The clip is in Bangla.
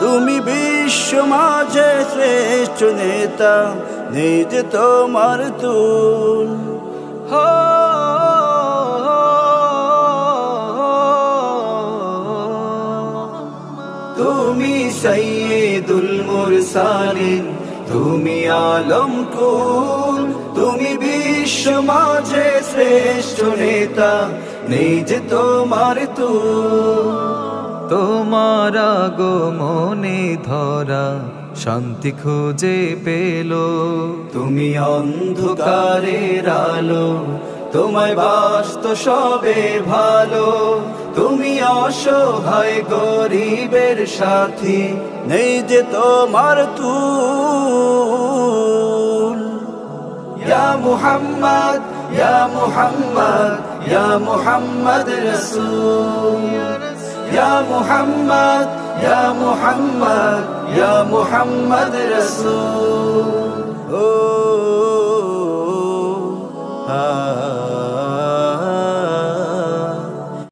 তুমি বিশ্ব মাঝে শ্রেষ্ঠ নেতা, নেই যে তোমার তুল। তুমি সাইয়্যিদুল মুরসালিন, তুমি আলম কুল। তুমি বিশ্ব মাঝে শ্রেষ্ঠ নেতা, নেই যে তোমার তুল। তোমার আগমনে ধরা শান্তি খুঁজে পেল। তুমি অন্ধকারের আলো, তোমায় বাসত সবে ভালো। তুমি অসহায় গরিবের সাথী, নেই যে তোমার তুল। ইয়া মুহাম্মদ, ইয়া মুহাম্মদ, ইয়া মুহাম্মদ রাসূল। ইয়া মুহাম্মদ, ইয়া মুহাম্মদ, ইয়া মুহাম্মদ রাসূল।